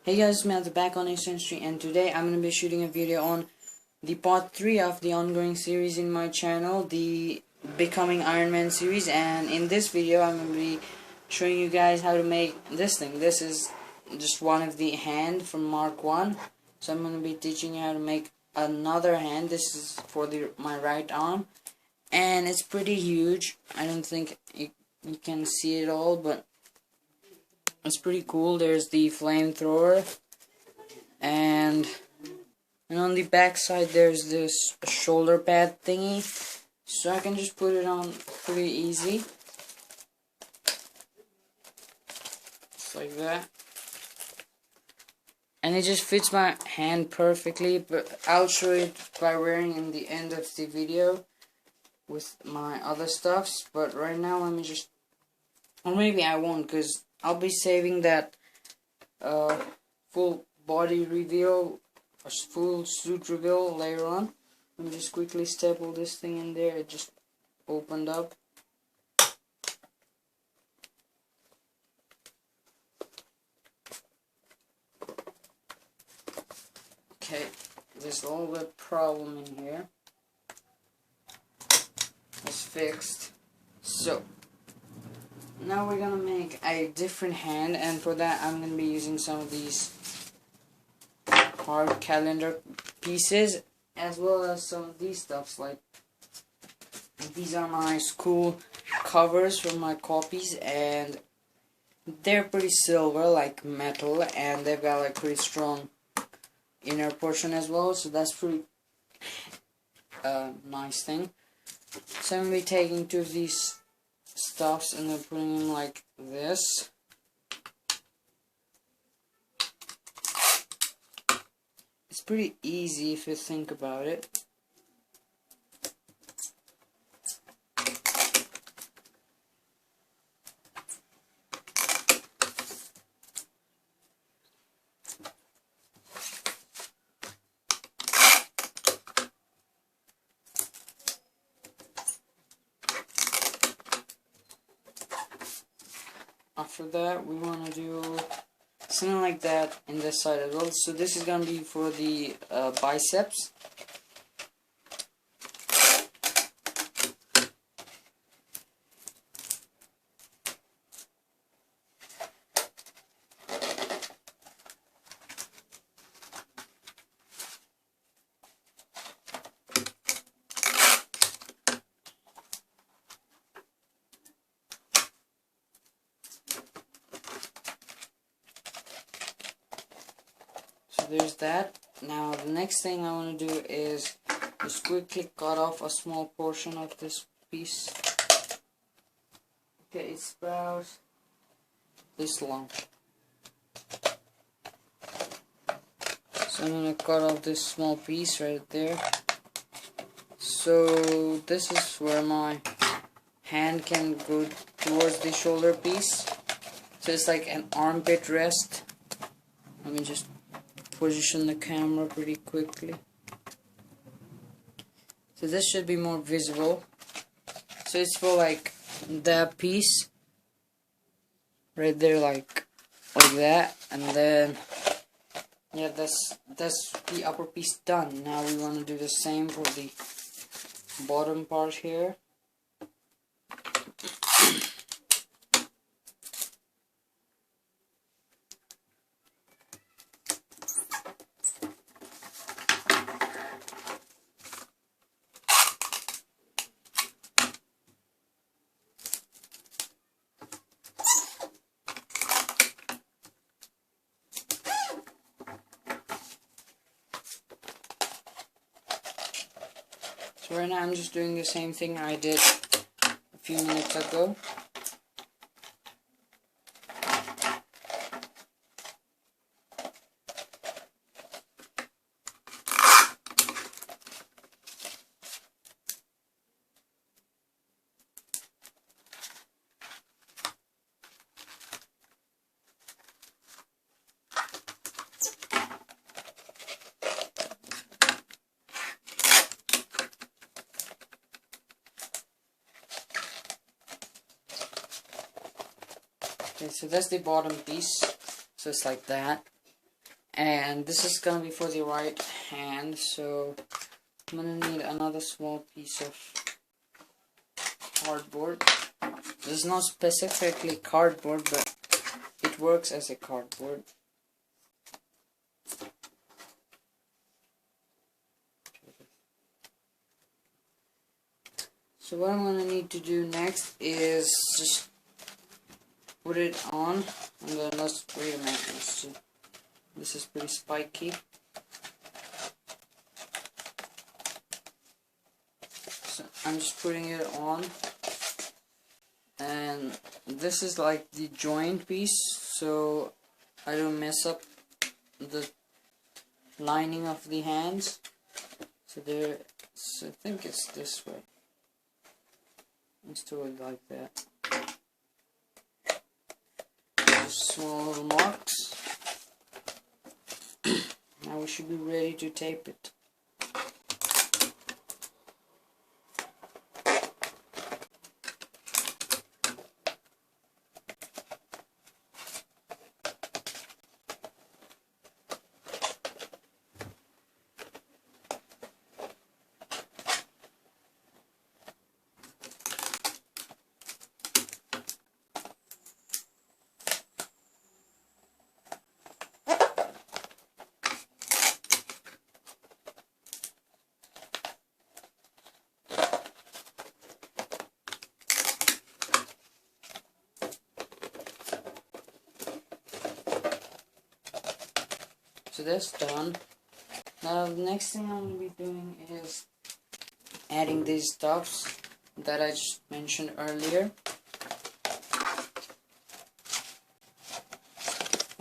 Hey guys, it's Matt back on Ascension, and today I'm going to be shooting a video on the part 3 of the ongoing series in my channel, the Becoming Iron Man series. And in this video I'm going to be showing you guys how to make this thing. This is just one of the hand from Mark 1. So I'm going to be teaching you how to make another hand. This is for my right arm, and it's pretty huge. I don't think you can see it all, but it's pretty cool. There's the flamethrower, and on the back side there's this shoulder pad thingy, so I can just put it on pretty easy, just like that, and it just fits my hand perfectly. But I'll show it by wearing in the end of the video with my other stuffs. But right now let me just, or maybe I won't, because I'll be saving that full body reveal, or full suit reveal later on. Let me just quickly staple this thing in there. It just opened up. Okay, there's a little bit problem in here. It's fixed. So now we're gonna make a different hand, and for that I'm gonna be using some of these hard calendar pieces, as well as some of these stuffs. Like, these are my school covers for my copies, and they're pretty silver, like metal, and they've got like pretty strong inner portion as well, so that's pretty nice thing. So I'm gonna be taking two of these stuffs and then putting them like this. It's pretty easy if you think about it. After that, we want to do something like that in this side as well. So this is going to be for the biceps. So there's that. Now the next thing I want to do is just quickly cut off a small portion of this piece. Okay, it's about this long. So I'm going to cut off this small piece right there. So this is where my hand can go towards the shoulder piece. So it's like an armpit rest. Let me just position the camera pretty quickly. So this should be more visible. So it's for like that piece right there, like that, and then yeah, that's the upper piece done. Now we want to do the same for the bottom part here. So right now I'm just doing the same thing I did a few minutes ago. Okay, so that's the bottom piece. So it's like that. and this is gonna be for the right hand, so I'm gonna need another small piece of cardboard. This is not specifically cardboard, but it works as a cardboard. So what I'm gonna need to do next is just put it on, and then wait a minute, let's see. This is pretty spiky. So I'm just putting it on, and this is like the joint piece, so I don't mess up the lining of the hands. So I think it's this way. Let's do it like that. Just small little marks. Now we should be ready to tape it. So that's done. Now the next thing I'm going to be doing is adding these stuffs that I just mentioned earlier.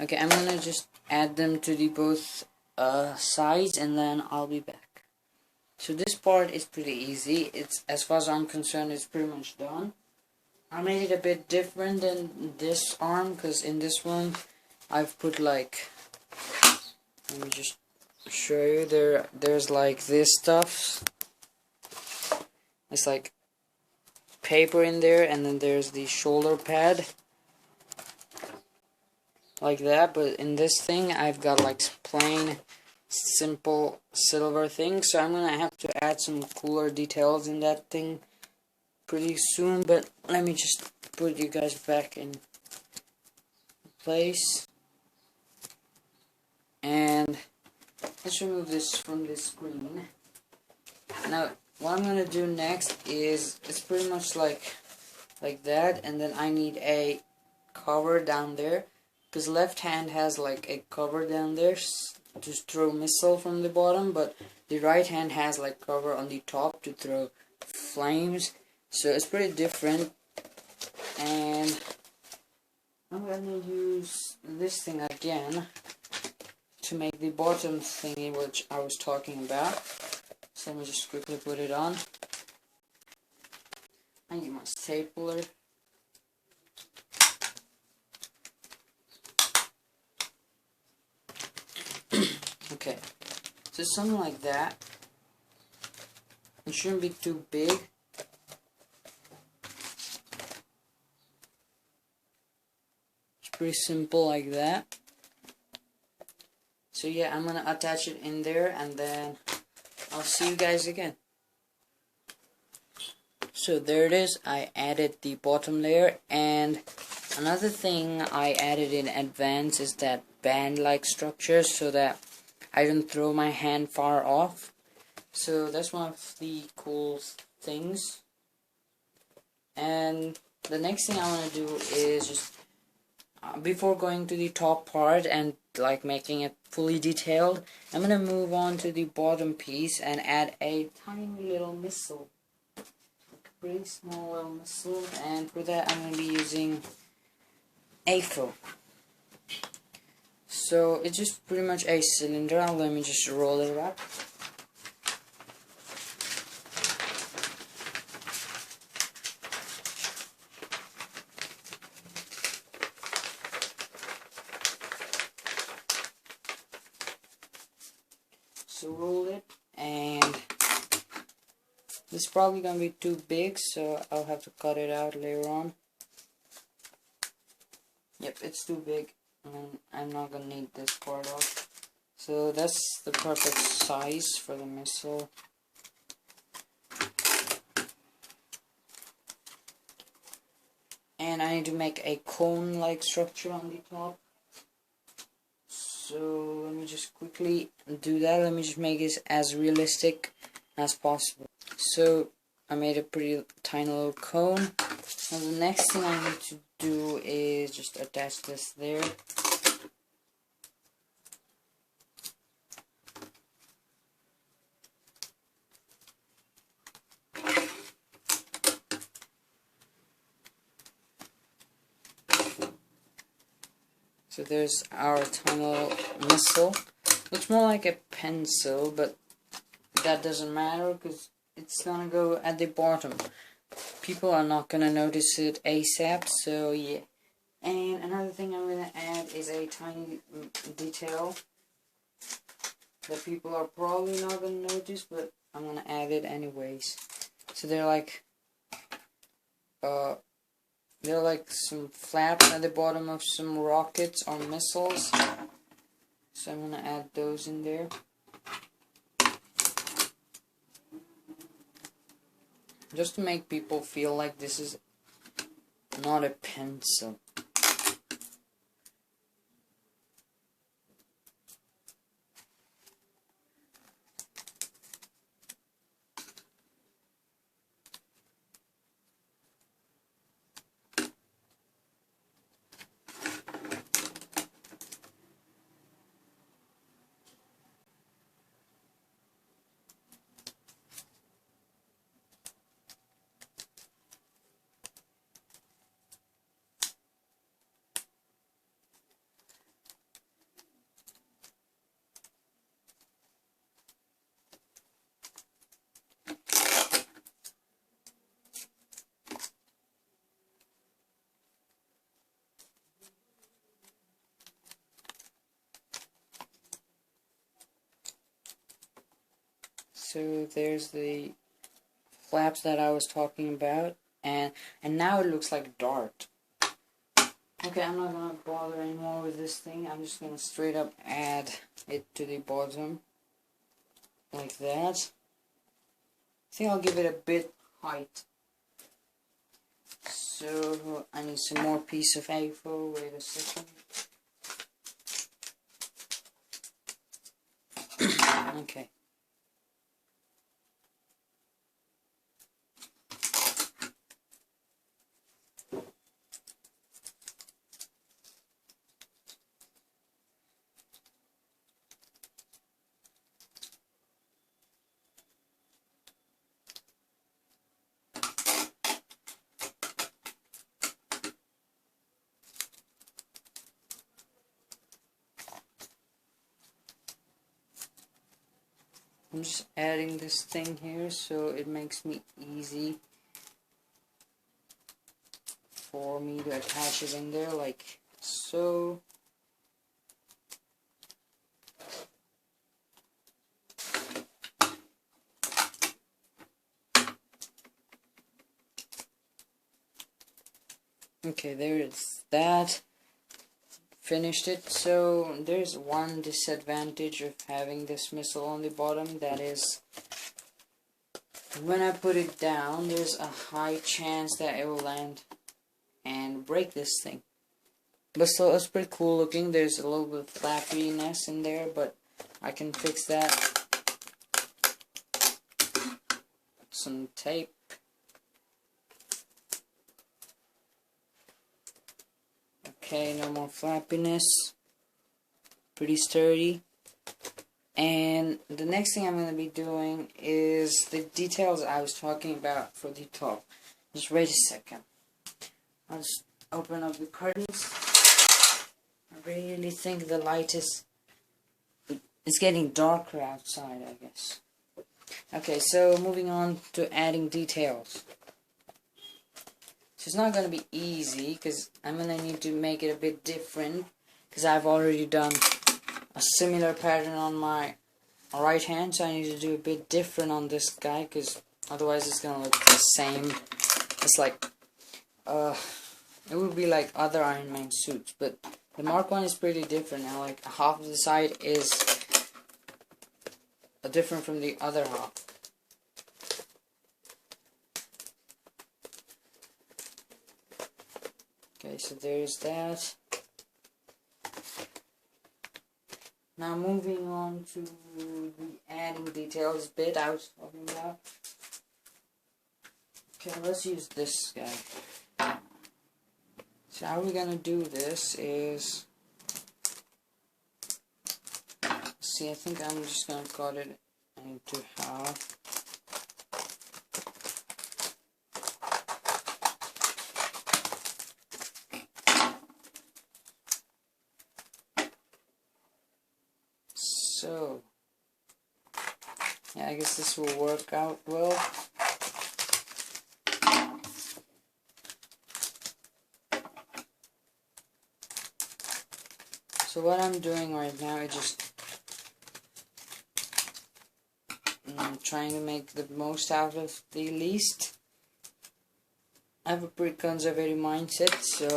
Okay, I'm going to just add them to the both sides, and then I'll be back. So this part is pretty easy. It's, as far as I'm concerned, it's pretty much done. I made it a bit different than this arm, because in this one I've put like, let me just show you, there's like this stuff. It's like paper in there, and then there's the shoulder pad like that. But in this thing I've got like plain simple silver thing, so I'm gonna have to add some cooler details in that thing pretty soon. But let me just put you guys back in place, and let's remove this from the screen. Now what I'm gonna do next is, it's pretty much like that, and then I need a cover down there, because left hand has like a cover down there to throw missile from the bottom, but the right hand has like cover on the top to throw flames. So it's pretty different, and I'm gonna use this thing again to make the bottom thingy which I was talking about. So let me just quickly put it on. I need my stapler. Okay, so something like that. It shouldn't be too big. It's pretty simple like that. So yeah, I'm gonna attach it in there, and then I'll see you guys again. So there it is. I added the bottom layer, and another thing I added in advance is that band-like structure, so that I don't throw my hand far off. So that's one of the cool things. And the next thing I want to do is just, before going to the top part and like making it fully detailed, I'm gonna move on to the bottom piece and add a tiny little missile, pretty small little missile, and for that I'm gonna be using AFO. So it's just pretty much a cylinder. Let me just roll it up. So roll it, and this is probably gonna be too big, so I'll have to cut it out later on. Yep, it's too big, and I'm not gonna need this part off. So that's the perfect size for the missile. And I need to make a cone-like structure on the top. So let me just quickly do that. Let me just make it as realistic as possible. So I made a pretty tiny little cone. Now the next thing I need to do is just attach this there. So there's our tiny little missile. Looks more like a pencil, but that doesn't matter because it's gonna go at the bottom. People are not gonna notice it ASAP, so yeah. And another thing I'm gonna add is a tiny detail that people are probably not gonna notice, but I'm gonna add it anyways. So they're like some flaps at the bottom of some rockets or missiles. So I'm gonna add those in there. Just to make people feel like this is not a pencil. So there's the flaps that I was talking about, and now it looks like a dart. Okay, I'm not gonna bother anymore with this thing. I'm just gonna straight up add it to the bottom like that. I think I'll give it a bit height. So I need some more piece of A4. Wait a second. Okay. I'm just adding this thing here so it makes me easy for me to attach it in there like so. Okay, there is that. Finished it. So there's one disadvantage of having this missile on the bottom, that is when I put it down there's a high chance that it will land and break this thing. But still, it's pretty cool looking. There's a little bit of flappiness in there, but I can fix that. Some tape. Okay, no more flappiness. Pretty sturdy. And the next thing I'm going to be doing is the details I was talking about for the top. Just wait a second. I'll just open up the curtains. I really think the light is getting darker outside, I guess. Okay, so moving on to adding details. So it's not going to be easy because I'm going to need to make it a bit different because I've already done a similar pattern on my right hand, so I need to do a bit different on this guy because otherwise it's going to look the same. It's like, it would be like other Iron Man suits, but the Mark 1 is pretty different now. Like half of the side is different from the other half. Okay, so there's that. Now moving on to the adding details bit I was talking about. Okay, let's use this guy. So how we're gonna do this is, see, I think I'm just gonna cut it into half. So yeah, I guess this will work out well. So what I'm doing right now is just trying to make the most out of the least. I have a pretty conservative mindset, so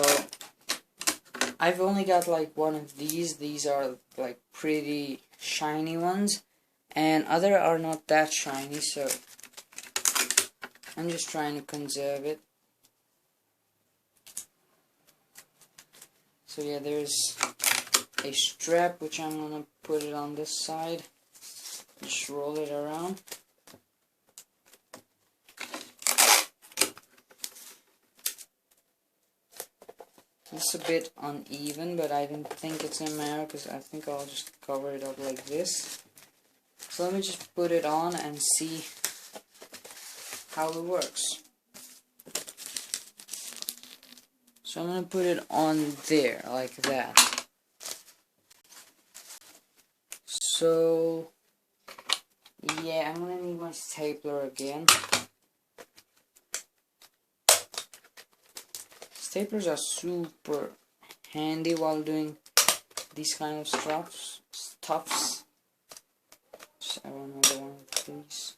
I've only got like one of these. These are like pretty shiny ones, and other are not that shiny, so I'm just trying to conserve it. So yeah, there's a strap which I'm gonna put it on this side. Just roll it around. It's a bit uneven, but I don't think it's gonna matter because I think I'll just cover it up like this. So let me just put it on and see how it works. So I'm gonna put it on there like that. So yeah, I'm gonna need my stapler again. Staplers are super handy while doing these kind of stuffs. Just I want another one, please.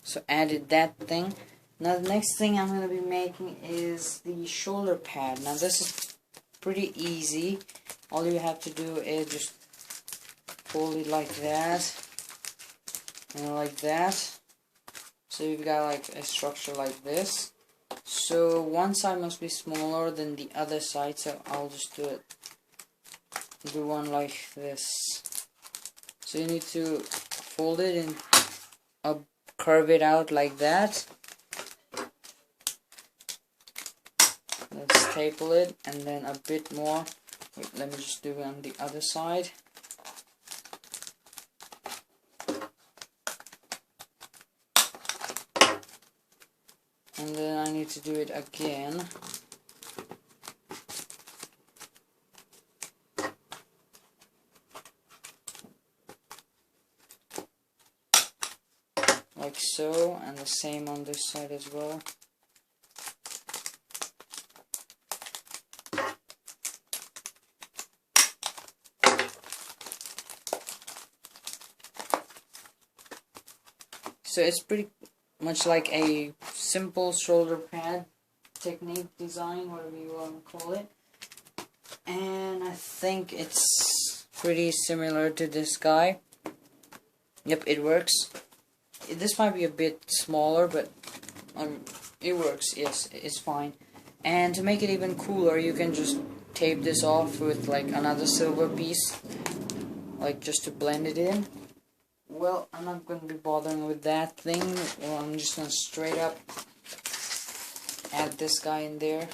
So added that thing. Now the next thing I'm going to be making is the shoulder pad. Now this is pretty easy. All you have to do is just fold it like that and like that. So you've got like a structure like this. So one side must be smaller than the other side, so I'll just do one like this. So you need to fold it and curve it out like that. Let's staple it, and then a bit more. Wait, let me just do it on the other side. And then I need to do it again. Like so, and the same on this side as well. So it's pretty much like a simple shoulder pad technique design, whatever you want to call it. And I think it's pretty similar to this guy. Yep, it works. This might be a bit smaller, but it works. Yes, it's fine. And to make it even cooler, you can just tape this off with like another silver piece, like just to blend it in. Well, I'm not going to be bothering with that thing. Well, I'm just going to straight up add this guy in there.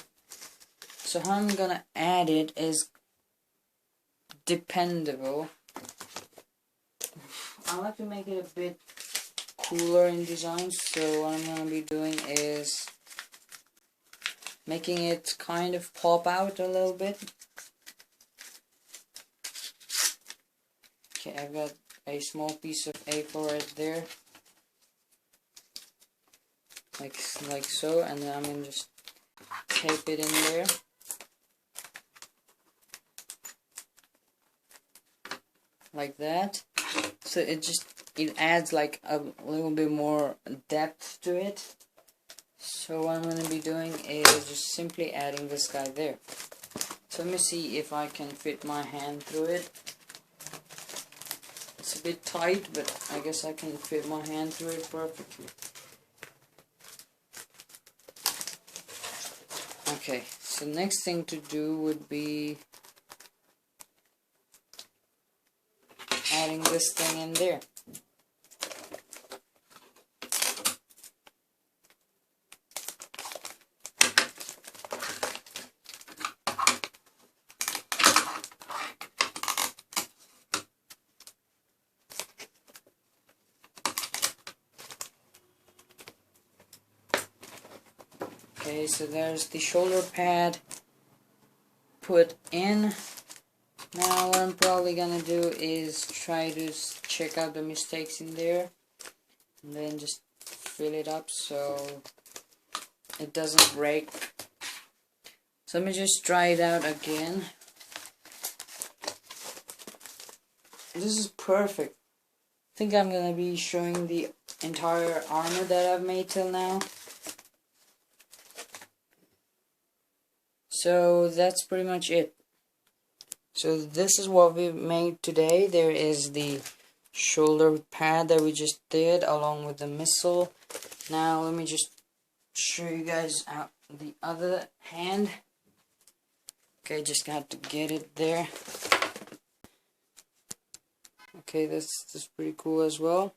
So how I'm going to add it is dependable. I like to make it a bit cooler in design, so what I'm going to be doing is making it kind of pop out a little bit. Okay, I've got a small piece of A4 right there, like so, and then I'm going to just tape it in there. like that. So it adds like a little bit more depth to it. So what I'm going to be doing is just simply adding this guy there. So let me see if I can fit my hand through it. It's a bit tight, but I guess I can fit my hand through it perfectly. Okay, so next thing to do would be adding this thing in there. Okay, so there's the shoulder pad put in. Now what I'm probably gonna do is try to check out the mistakes in there and then just fill it up so it doesn't break. So let me just try it out again. This is perfect. I think I'm gonna be showing the entire armor that I've made till now. So that's pretty much it. So this is what we made today. There is the shoulder pad that we just did along with the missile. Now let me just show you guys out the other hand. Okay, just got to get it there. Okay, this is pretty cool as well.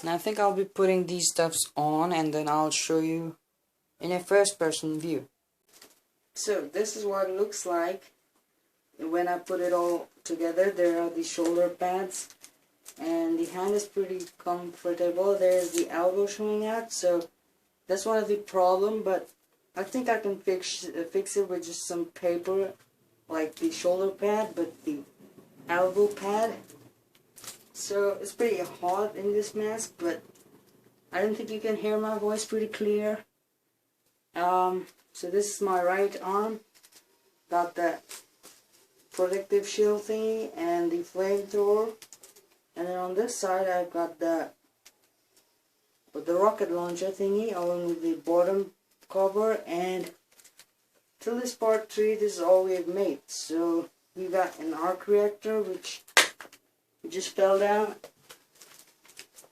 Now I think I'll be putting these stuffs on and then I'll show you in a first person view. So this is what it looks like when I put it all together. There are the shoulder pads and the hand is pretty comfortable. There's the elbow showing out, so that's one of the problem, but I think I can fix it with just some paper like the shoulder pad, but the elbow pad. So it's pretty hot in this mask, but I don't think you can hear my voice pretty clear. So this is my right arm. Got the protective shield thingy and the flamethrower, and then on this side I've got the rocket launcher thingy along with the bottom cover. And till this part 3, this is all we have made. So we got an arc reactor which just fell down,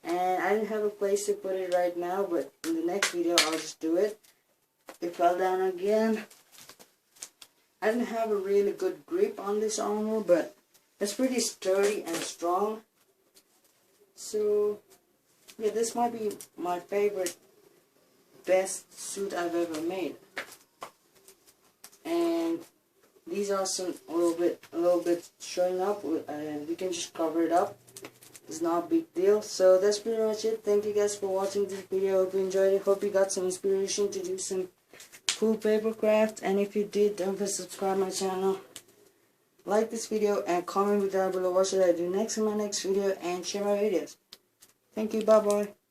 and I didn't have a place to put it right now, but in the next video I'll just do it. It fell down again. I didn't have a really good grip on this armor, but it's pretty sturdy and strong. So yeah, this might be my favorite, best suit I've ever made. And these are some a little bit showing up, and we can just cover it up. It's not a big deal. So that's pretty much it. Thank you guys for watching this video. Hope you enjoyed it. Hope you got some inspiration to do some cool paper craft. And if you did, don't forget to subscribe my channel, like this video, and comment down below what should I do next in my next video, and share my videos. Thank you. Bye bye.